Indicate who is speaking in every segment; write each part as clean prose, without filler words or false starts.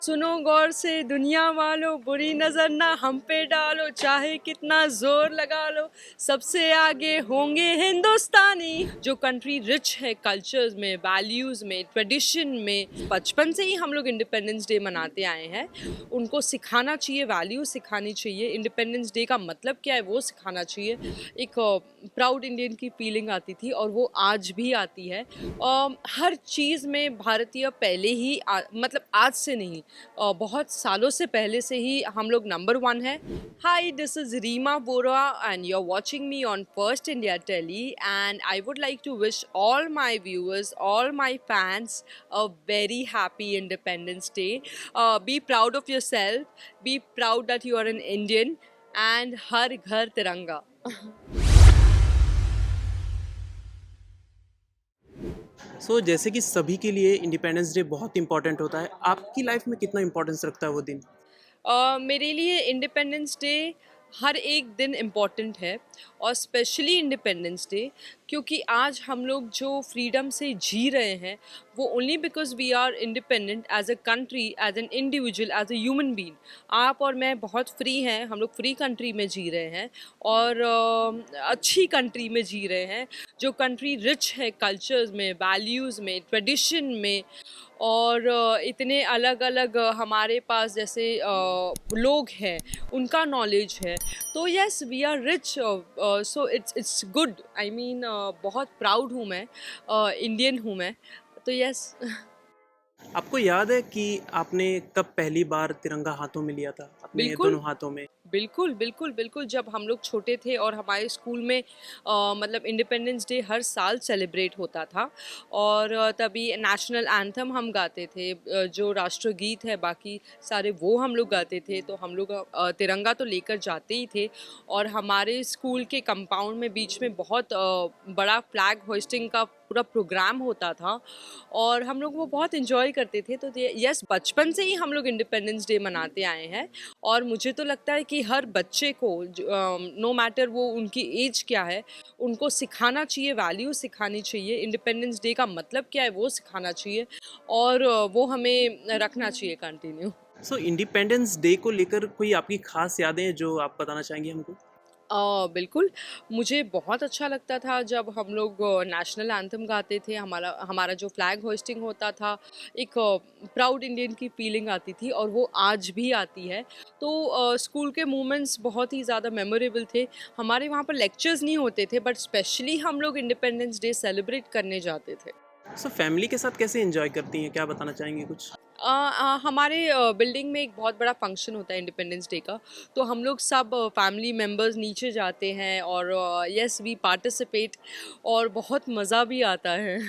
Speaker 1: सुनो गौर से दुनिया वालों, बुरी नजर ना हम पे डालो, चाहे कितना जोर लगा लो, सबसे आगे होंगे हिंदुस्तानी। जो कंट्री रिच है कल्चर्स में, वैल्यूज में, ट्रेडिशन में, बचपन से ही हम लोग इंडिपेंडेंस डे मनाते आए हैं, उनको सिखाना चाहिए, वैल्यू सिखानी चाहिए। इंडिपेंडेंस डे का मतलब क्या है वो सिखाना चाहिए। एक प्राउड इंडियन की फीलिंग आती थी और वो आज भी आती है। हर चीज़ में भारतीय पहले ही मतलब आज से नहीं, बहुत सालों से पहले से ही हम लोग नंबर वन है। Hi, this is Reema Bora and you are watching me on first India tele, and I would like to wish all my viewers, all my fans a very happy Independence Day. Be proud of yourself, be proud that you are an Indian, and har ghar tiranga.
Speaker 2: जैसे कि सभी के लिए independence day बहुत important होता है, आपकी life में कितना इंपॉर्टेंस रखता है वो दिन?
Speaker 1: मेरे लिए इंडिपेंडेंस डे हर एक दिन इम्पॉर्टेंट है, और स्पेशली इंडिपेंडेंस डे, क्योंकि आज हम लोग जो फ्रीडम से जी रहे हैं वो only because we are independent as a country, as an individual, as a human being. आप और मैं बहुत फ्री हैं, हम लोग फ्री कंट्री में जी रहे हैं, और अच्छी कंट्री में जी रहे हैं। जो कंट्री रिच है कल्चर्स में, वैल्यूज़ में, ट्रेडिशन में, और इतने अलग अलग हमारे पास जैसे लोग हैं, उनका नॉलेज है। तो yes, we are rich, so it's good. I mean, बहुत प्राउड हूँ मैं, इंडियन हूँ मैं, तो यस।
Speaker 2: आपको याद है कि आपने कब पहली बार तिरंगा हाथों में लिया था, अपने
Speaker 1: बिल्कुल,
Speaker 2: दोनों हाथों में?
Speaker 1: बिल्कुल, बिल्कुल, बिल्कुल। जब हम लोग छोटे थे और हमारे स्कूल में मतलब इंडिपेंडेंस डे हर साल सेलिब्रेट होता था, और तभी नेशनल एंथम हम गाते थे, जो राष्ट्रगीत है बाकी सारे वो हम लोग गाते थे। तो हम लोग तिरंगा तो लेकर जाते ही थे, और हमारे स्कूल के कंपाउंड में बीच में बहुत बड़ा फ्लैग होइस्टिंग का पूरा प्रोग्राम होता था, और हम लोग वो बहुत इन्जॉय करते थे। तो यस, बचपन से ही हम लोग इंडिपेंडेंस डे मनाते आए हैं, और मुझे तो लगता है कि हर बच्चे को, नो मैटर वो उनकी एज क्या है, उनको सिखाना चाहिए, वैल्यू सिखानी चाहिए। इंडिपेंडेंस डे का मतलब क्या है वो सिखाना चाहिए, और वो हमें रखना चाहिए कंटिन्यू।
Speaker 2: इंडिपेंडेंस डे को लेकर कोई आपकी खास यादें जो आप बताना चाहेंगे हमको?
Speaker 1: बिल्कुल, मुझे बहुत अच्छा लगता था जब हम लोग नेशनल एंथम गाते थे, हमारा हमारा जो फ्लैग होइस्टिंग होता था। एक प्राउड इंडियन की फीलिंग आती थी, और वो आज भी आती है। तो स्कूल के मोमेंट्स बहुत ही ज़्यादा मेमोरेबल थे। हमारे वहाँ पर लेक्चर्स नहीं होते थे, बट स्पेशली हम लोग इंडिपेंडेंस डे सेलिब्रेट करने जाते थे।
Speaker 2: फैमिली के साथ कैसे एंजॉय करती हैं, क्या बताना चाहेंगे कुछ?
Speaker 1: हमारे बिल्डिंग में एक बहुत बड़ा फंक्शन होता है इंडिपेंडेंस डे का। तो हम लोग सब फैमिली मेम्बर्स नीचे जाते हैं, और यस, वी पार्टिसिपेट, और बहुत मज़ा भी आता है।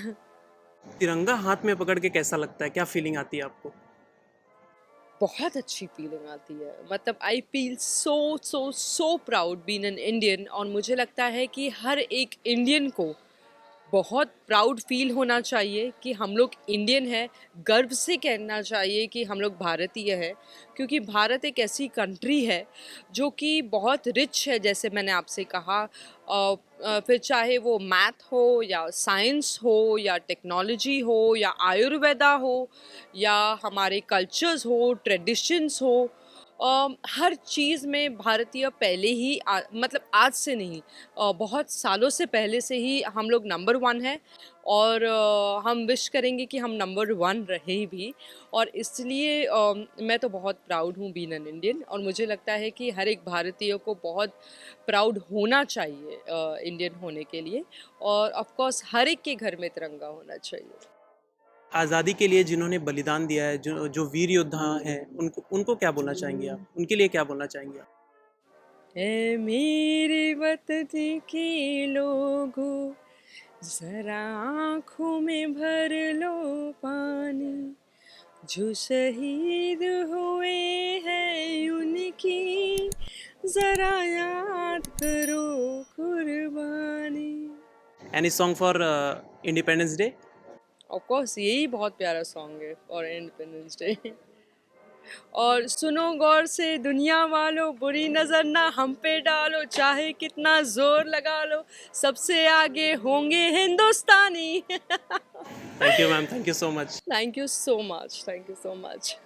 Speaker 2: तिरंगा हाथ में पकड़ के कैसा लगता है, क्या फीलिंग आती है आपको?
Speaker 1: बहुत अच्छी फीलिंग आती है, मतलब I feel so so so proud being an Indian. और मुझे लगता है कि हर एक इंडियन को बहुत प्राउड फील होना चाहिए कि हम लोग इंडियन हैं, गर्व से कहना चाहिए कि हम लोग भारतीय हैं, क्योंकि भारत एक ऐसी कंट्री है जो कि बहुत रिच है, जैसे मैंने आपसे कहा। फिर चाहे वो मैथ हो, या साइंस हो, या टेक्नोलॉजी हो, या आयुर्वेदा हो, या हमारे कल्चर्स हो, ट्रेडिशंस हो, हर चीज़ में भारतीय पहले ही मतलब आज से नहीं, बहुत सालों से पहले से ही हम लोग नंबर वन है, और हम विश करेंगे कि हम नंबर वन रहे भी। और इसलिए मैं तो बहुत प्राउड हूँ बीइंग एन इंडियन, और मुझे लगता है कि हर एक भारतीय को बहुत प्राउड होना चाहिए इंडियन होने के लिए, और ऑफ कोर्स हर एक के घर में तिरंगा होना चाहिए।
Speaker 2: आज़ादी के लिए जिन्होंने बलिदान दिया है, जो जो वीर योद्धा हैं, उनको उनको क्या बोलना चाहेंगे आप? उनके लिए क्या बोलना चाहेंगे आप?
Speaker 1: है मेरे वतन के लोगों, जरा आँखों में भर लो पानी, जो शहीद हुए हैं उनकी, जरा याद करो कुर्बानी।
Speaker 2: Any song for independence day?
Speaker 1: Of course, यही बहुत प्यारा सॉन्ग है फॉर इंडिपेंडेंस डे। और सुनो गौर से दुनिया वालों, बुरी नजर ना हम पे डालो, चाहे कितना जोर लगा लो, सबसे आगे होंगे हिंदुस्तानी।
Speaker 2: Thank you ma'am, thank you so much.
Speaker 1: Thank you so much, thank you so much.